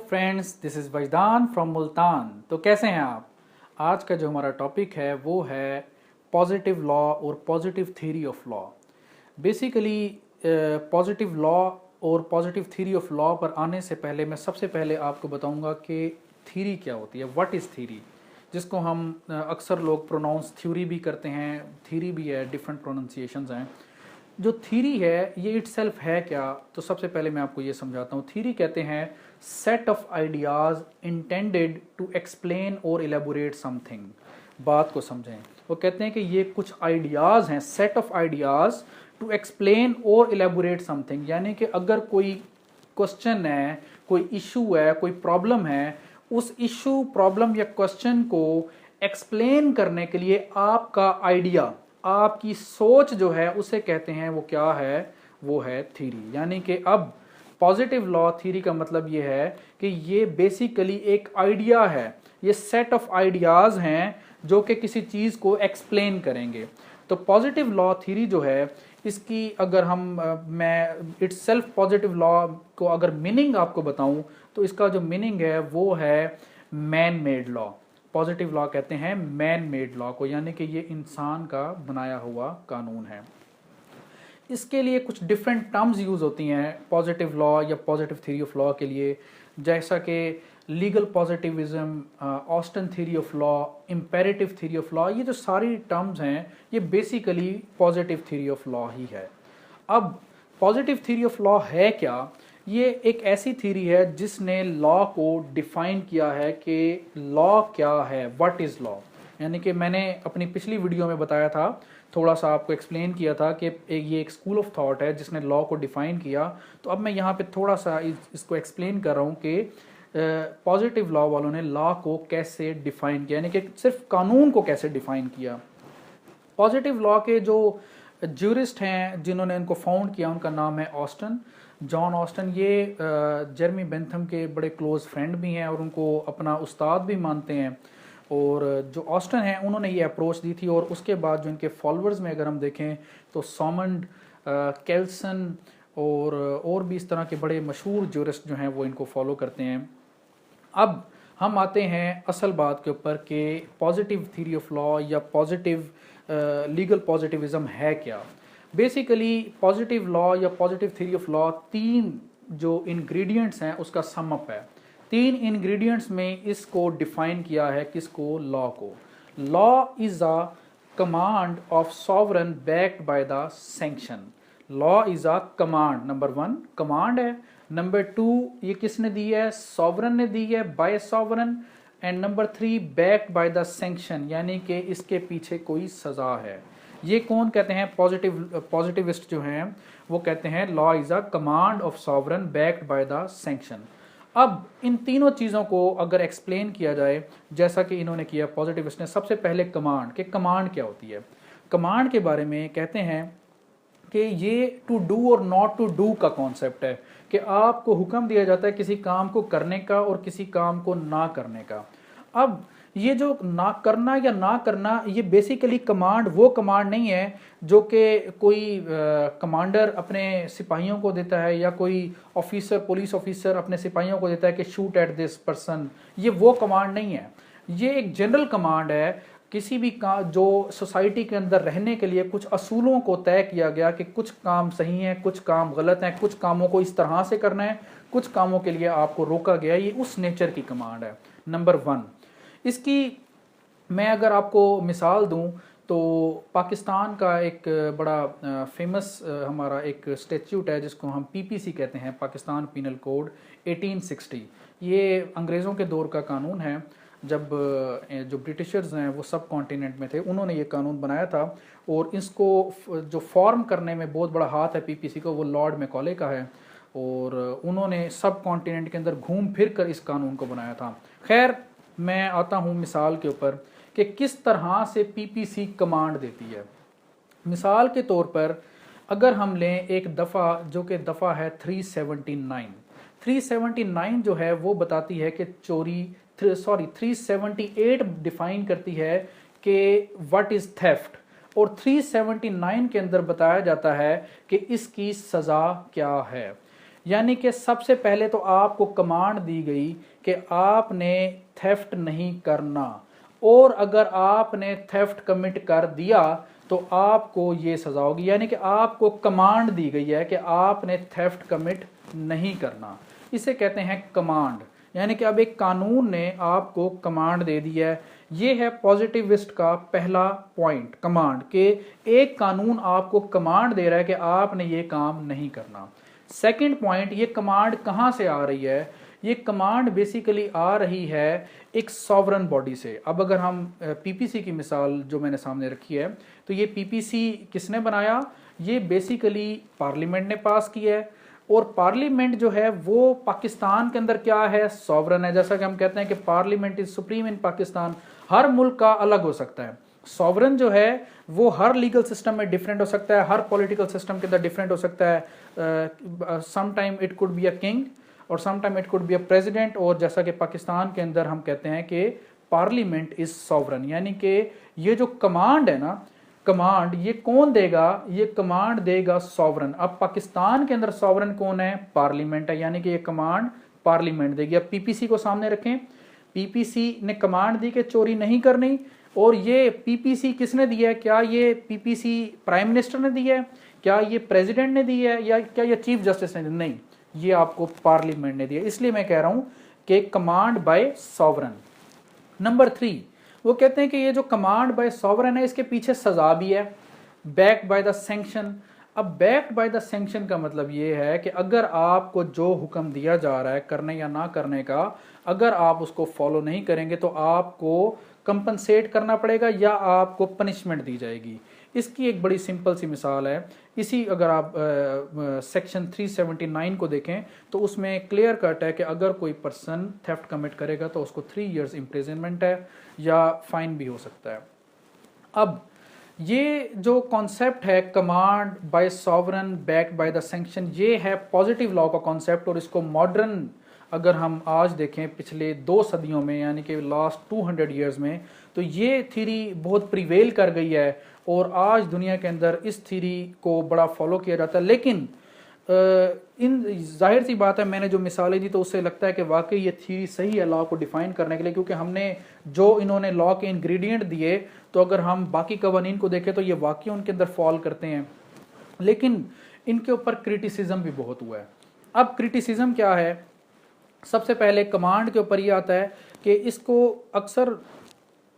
Friends, this is Wajdan from Multan. तो कैसे हैं आप? आज का जो हमारा टॉपिक है वो है पॉजिटिव लॉ और positive theory of law. Basically positive law और पॉजिटिव थ्योरी ऑफ लॉ पर आने से पहले मैं सबसे पहले आपको बताऊंगा कि थ्योरी क्या होती है, व्हाट इज़ थ्योरी, जिसको हम अक्सर लोग प्रोनाउंस थ्योरी भी करते हैं, थ्योरी भी है, डिफरेंट प्रोनाउंसिएशंस हैं। जो थ्योरी है ये इटसेल्फ है क्या, तो सबसे पहले मैं आपको ये समझाता हूँ। थ्योरी कहते हैं set of ideas intended to explain और एलेबोरेट समथिंग। बात को समझें, वो कहते हैं कि ये कुछ आइडियाज हैं, set of ideas to explain और एलेबोरेट समथिंग। यानी कि अगर कोई क्वेश्चन है, कोई इशू है, कोई प्रॉब्लम है, उस इशू, प्रॉब्लम या क्वेश्चन को एक्सप्लेन करने के लिए आपका आइडिया, आपकी सोच जो है उसे कहते हैं, वो क्या है, वो है थ्योरी। यानी कि अब पॉजिटिव लॉ थ्योरी का मतलब ये है कि ये बेसिकली एक आइडिया है, ये सेट ऑफ आइडियाज हैं जो कि किसी चीज को एक्सप्लेन करेंगे। तो पॉजिटिव लॉ थ्योरी जो है, इसकी अगर मैं इट्स सेल्फ पॉजिटिव लॉ को अगर मीनिंग आपको बताऊं तो इसका जो मीनिंग है वो है man made law. Positive law कहते हैं मैन मेड लॉ को, यानी कि ये इंसान का बनाया हुआ कानून है। इसके लिए कुछ डिफरेंट टर्म्स यूज होती हैं पॉजिटिव लॉ या पॉजिटिव थ्योरी ऑफ लॉ के लिए, जैसा कि legal positivism, Austin theory of law, imperative theory of law. ये जो सारी टर्म्स हैं ये basically positive theory of law ही है। अब पॉजिटिव थ्योरी ऑफ लॉ है क्या? ये एक ऐसी थ्योरी है जिसने लॉ को डिफाइन किया है कि लॉ क्या है, व्हाट इज लॉ। यानी कि मैंने अपनी पिछली वीडियो में बताया था, थोड़ा सा आपको एक्सप्लेन किया था कि ये एक स्कूल ऑफ थॉट है जिसने लॉ को डिफाइन किया। तो अब मैं यहाँ पे थोड़ा सा इसको एक्सप्लेन कर रहा हूँ कि पॉजिटिव लॉ वालों ने लॉ को कैसे डिफाइन किया, यानी कि सिर्फ कानून को कैसे डिफाइन किया। पॉजिटिव लॉ के जो ज्यूरिस्ट हैं जिन्होंने इनको फाउंड किया, उनका नाम है ऑस्टन, जॉन ऑस्टन। ये जेरमी बेंथम के बड़े क्लोज फ्रेंड भी हैं और उनको अपना उस्ताद भी मानते हैं। और जो ऑस्टन है उन्होंने ये अप्रोच दी थी, और उसके बाद जो इनके फॉलोअर्स में अगर हम देखें तो सॉमंड, केल्सन और भी इस तरह के बड़े मशहूर ज्यूरिस्ट जो हैं वो इनको फॉलो करते हैं। अब हम आते हैं असल बात के ऊपर कि पॉजिटिव थ्योरी ऑफ लॉ या पॉजिटिव लीगल पॉजिटिविज्म है क्या। बेसिकली पॉजिटिव लॉ या पॉजिटिव थ्योरी ऑफ लॉ तीन जो इंग्रेडिएंट्स हैं उसका सम अप है। तीन इंग्रेडिएंट्स में इसको डिफाइन किया है, किसको, लॉ को। Law is a command of sovereign backed by the sanction. Law is a command, number one command है, नंबर टू ये किसने दी है, सॉवरन ने दी है, by sovereign, and number three backed by the sanction, यानी कि इसके पीछे कोई सजा है। ये कौन कहते हैं, पॉजिटिविस्ट जो हैं वो कहते हैं law is a command of sovereign backed by the sanction. अब इन तीनों चीज़ों को अगर एक्सप्लेन किया जाए जैसा कि इन्होंने किया पॉजिटिविस्ट ने, सबसे पहले कमांड, कि कमांड क्या होती है। कमांड के बारे में कहते हैं कि ये टू डू और नॉट टू डू का कॉन्सेप्ट है, कि आपको हुक्म दिया जाता है किसी काम को करने का और किसी काम को ना करने का। अब ये जो ना करना या ना करना, ये बेसिकली कमांड, वो कमांड नहीं है जो कि कोई कमांडर अपने सिपाहियों को देता है या कोई ऑफिसर, पुलिस ऑफिसर अपने सिपाहियों को देता है कि शूट एट दिस पर्सन। ये वो कमांड नहीं है, ये एक जनरल कमांड है। किसी भी जो सोसाइटी के अंदर रहने के लिए कुछ असूलों को तय किया गया कि कुछ काम सही हैं, कुछ काम गलत हैं, कुछ कामों को इस तरह से करना है, कुछ कामों के लिए आपको रोका गया, ये उस नेचर की कमांड है, नंबर वन। इसकी मैं अगर आपको मिसाल दूं तो पाकिस्तान का एक बड़ा फेमस हमारा एक स्टैट्यूट है जिसको हम पीपीसी कहते हैं, पाकिस्तान पीनल कोड 1860। ये अंग्रेज़ों के दौर का कानून है, जब जो ब्रिटिशर्स हैं वो सब कॉन्टिनेंट में थे, उन्होंने ये कानून बनाया था। और इसको जो फॉर्म करने में बहुत बड़ा हाथ है पीपीसी को, वो लॉर्ड मैकॉले का है, और उन्होंने सब कॉन्टिनेंट के अंदर घूम फिर कर इस कानून को बनाया था। खैर, मैं आता हूँ मिसाल के ऊपर कि किस तरह से पीपीसी कमांड देती है। मिसाल के तौर पर अगर हम लें एक दफ़ा, जो कि दफ़ा है 379 जो है वो बताती है कि चोरी, 378 डिफाइन करती है कि व्हाट इज़ थेफ्ट, और 379 के अंदर बताया जाता है कि इसकी सज़ा क्या है। यानी कि सबसे पहले तो आपको कमांड दी गई कि आपने थेफ्ट नहीं करना, और अगर आपने थेफ्ट कमिट कर दिया तो आपको ये सजा होगी। यानी कि आपको कमांड दी गई है कि आपने थेफ्ट कमिट नहीं करना, इसे कहते हैं कमांड। यानी कि अब एक कानून ने आपको कमांड दे दी है। ये है पॉजिटिविस्ट का पहला पॉइंट, कमांड, के एक कानून आपको कमांड दे रहा है कि आपने ये काम नहीं करना। सेकंड पॉइंट, ये कमांड कहाँ से आ रही है? ये कमांड बेसिकली आ रही है एक सॉवरन बॉडी से। अब अगर हम पीपीसी की मिसाल जो मैंने सामने रखी है, तो ये पीपीसी किसने बनाया? ये बेसिकली पार्लियामेंट ने पास किया है, और पार्लियामेंट जो है वो पाकिस्तान के अंदर क्या है? सॉवरन है। जैसा कि हम कहते हैं कि parliament is supreme in Pakistan, हर मुल्क का अलग हो सकता है। सॉवरन जो है वो हर लीगल सिस्टम में डिफरेंट हो सकता है, हर पॉलिटिकल सिस्टम के अंदर डिफरेंट हो सकता है। Some time it could be a king और some time it could be a president, और जैसा कि पाकिस्तान के अंदर हम कहते हैं कि पार्लियामेंट इज सॉवरन। यानी कि ये जो कमांड है ना, कमांड ये कौन देगा? ये कमांड देगा सॉवरन। अब पाकिस्तान के अंदर सॉवरन कौन है? पार्लियामेंट है, यानी कि ये कमांड पार्लियामेंट देगी। अब पीपीसी को सामने रखें, पीपीसी ने कमांड दी कि चोरी नहीं करनी, और ये पीपीसी किसने दिया है? क्या ये पीपीसी प्राइम मिनिस्टर ने दिया है? क्या ये प्रेसिडेंट ने दी है? या क्या ये चीफ जस्टिस ने? नहीं, ये आपको पार्लियामेंट ने दिया। इसलिए मैं कह रहा हूं कि कमांड बाय सॉवरन। नंबर 3, वो कहते हैं कि ये जो कमांड बाय सॉवरन है इसके पीछे सजा भी है, बैक्ड बाय द सैंक्शन। अब बैक्ड बाय द सैंक्शन का मतलब ये है कि अगर आपको जो हुक्म दिया जा रहा है करने या ना करने का, अगर आप उसको फॉलो नहीं करेंगे तो आपको कंपनसेट करना पड़ेगा या आपको पनिशमेंट दी जाएगी। इसकी एक बड़ी सिंपल सी मिसाल है, इसी अगर आप सेक्शन 379 को देखें तो उसमें क्लियर कट है कि अगर कोई पर्सन थेफ्ट कमिट करेगा तो उसको 3 इयर्स इम्प्रिजनमेंट है या फाइन भी हो सकता है। अब ये जो कॉन्सेप्ट है command by sovereign backed by the sanction, ये है पॉजिटिव लॉ का कॉन्सेप्ट, और इसको मॉडर्न अगर हम आज देखें पिछले 2 सदियों में, यानी कि लास्ट 200 ईयर्स में, तो ये थ्योरी बहुत प्रिवेल कर गई है और आज दुनिया के अंदर इस थ्योरी को बड़ा फॉलो किया जाता है। लेकिन इन जाहिर सी बात है, मैंने जो मिसालें दी तो उससे लगता है कि वाकई ये थ्योरी सही है लॉ को डिफाइन करने के लिए, क्योंकि हमने जो इन्होंने लॉ के इंग्रेडिएंट दिए तो अगर हम बाकी कवानीन को देखें तो ये वाकई उनके अंदर फॉल करते हैं, लेकिन इनके ऊपर क्रिटिसिज्म भी बहुत हुआ है। अब क्रिटिसिज्म क्या है? सबसे पहले कमांड के ऊपर ये आता है कि इसको अक्सर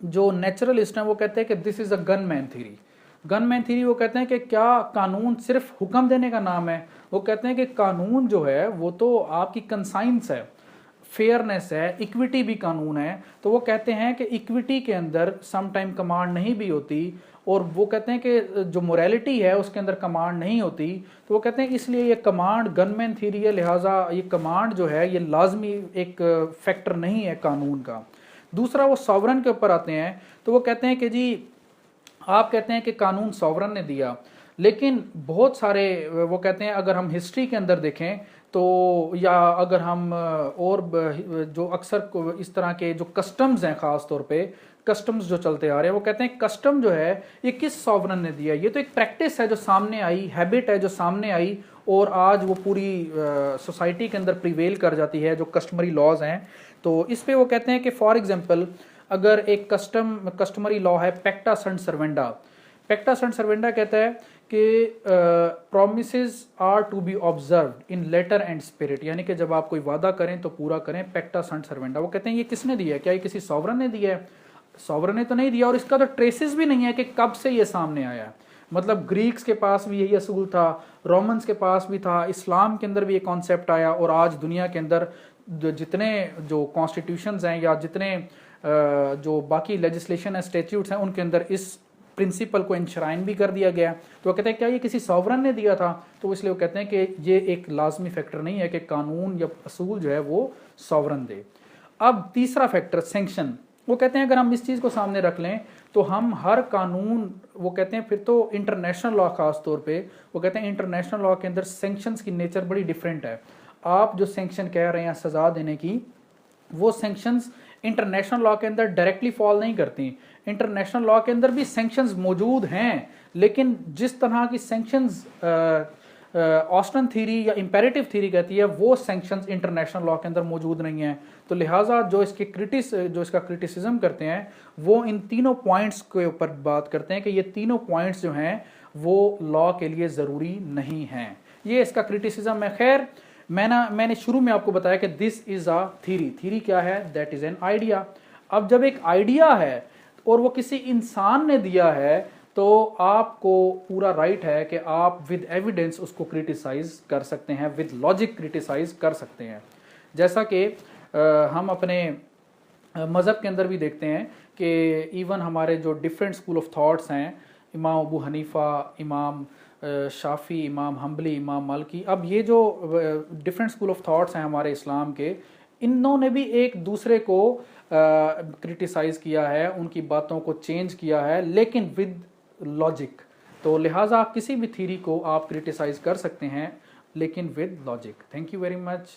जो नेचुरलिस्ट हैं वो कहते हैं कि this is a gunman theory. Gunman theory वो कहते हैं कि क्या कानून सिर्फ हुक्म देने का नाम है? वो कहते हैं कि कानून जो है वो तो आपकी कंसाइंस है, फेयरनेस है, इक्विटी भी कानून है। तो वो कहते हैं कि इक्विटी के अंदर सम टाइम कमांड नहीं भी होती, और वो कहते हैं कि जो मोरालिटी है उसके अंदर कमांड नहीं होती। तो वो कहते हैं इसलिए ये कमांड गनमैन थ्योरी है, लिहाजा ये कमांड जो है ये लाजमी एक फैक्टर नहीं है कानून का। दूसरा वो सॉवरन के ऊपर आते हैं, तो वो कहते हैं कि जी आप कहते हैं कि कानून सॉवरन ने दिया, लेकिन बहुत सारे वो कहते हैं अगर हम हिस्ट्री के अंदर देखें तो, या अगर हम और जो अक्सर इस तरह के जो कस्टम्स हैं, ख़ास तौर पे कस्टम्स जो चलते आ रहे हैं, वो कहते हैं कस्टम जो है ये किस सॉवरन ने दिया? ये तो एक प्रैक्टिस है जो सामने आई, हैबिट है जो सामने आई, और आज वो पूरी सोसाइटी के अंदर प्रिवेल कर जाती है, जो कस्टमरी लॉज हैं। तो इस पे वो कहते हैं कि फॉर एग्जांपल अगर एक कस्टमरी लॉ है पैक्टा सन्ट सर्वेंडा, पैक्टा सन्ट सर्वेंडा कहता है कि promises are to be observed in letter and spirit, यानी कि जब आप कोई वादा करें तो पूरा करें। पैक्टा सन्ट सर्वेंडा, वो कहते हैं ये किसने दिया है? क्या ये किसी सॉवरन ने दिया है? सॉवरन ने तो नहीं दिया, और इसका तो ट्रेसेस भी नहीं है कि कब से ये सामने आया। मतलब ग्रीक्स के पास भी यही असूल था, रोमन्स के पास भी था, इस्लाम के अंदर भी ये कॉन्सेप्ट आया, और आज दुनिया के अंदर जितने जो कॉन्स्टिट्यूशंस हैं या जितने जो बाकी लेजिस्लेशन है, स्टैट्यूट्स हैं, उनके अंदर इस प्रिंसिपल को इंश्राइन भी कर दिया गया। तो वो कहते हैं क्या ये किसी सॉवरन ने दिया था? तो इसलिए वो कहते हैं कि ये एक लाजमी फैक्टर नहीं है कि कानून या असूल जो है वो सॉवरन दे। अब तीसरा फैक्टर सैंक्शन, वो कहते हैं अगर हम इस चीज़ को सामने रख लें तो हम हर कानून, वो कहते हैं फिर तो इंटरनेशनल लॉ खास तौर पे, वो कहते हैं इंटरनेशनल लॉ के अंदर सैंक्शंस की नेचर बड़ी डिफरेंट है। आप जो सैंक्शन कह रहे हैं सजा देने की, वो सैंक्शंस इंटरनेशनल लॉ के अंदर डायरेक्टली फॉल नहीं करती। इंटरनेशनल लॉ के अंदर भी सैंक्शंस मौजूद हैं, लेकिन जिस तरह की सैंक्शंस ऑस्टन थ्योरी या इंपेरेटिव थ्योरी कहती है वो सैंक्शंस इंटरनेशनल लॉ के अंदर मौजूद नहीं है। तो लिहाजा जो इसका क्रिटिसिज्म करते हैं वो इन तीनों पॉइंट्स के ऊपर बात करते हैं कि ये तीनों पॉइंट्स जो हैं वो लॉ के लिए ज़रूरी नहीं हैं। ये इसका क्रिटिसिज्म है। खैर मैंने शुरू में आपको बताया कि दिस इज़ अ थ्योरी क्या है, दैट इज़ एन आइडिया। अब जब एक आइडिया है और वो किसी इंसान ने दिया है तो आपको पूरा राइट है कि आप विद एविडेंस उसको क्रिटिसाइज कर सकते हैं, विद लॉजिक क्रिटिसाइज कर सकते हैं। जैसा कि हम अपने मज़हब के अंदर भी देखते हैं कि इवन हमारे जो डिफरेंट स्कूल ऑफ थॉट्स हैं, इमाम अबू हनीफ़ा, इमाम शाफ़ी, इमाम हम्बली, इमाम मालिकी, अब ये जो डिफरेंट स्कूल ऑफ थॉट्स हैं हमारे इस्लाम के, इन्होंने भी एक दूसरे को क्रिटिसाइज किया है, उनकी बातों को चेंज किया है, लेकिन विद लॉजिक। तो लिहाजा किसी भी थ्योरी को आप क्रिटिसाइज कर सकते हैं लेकिन with logic. Thank you very much.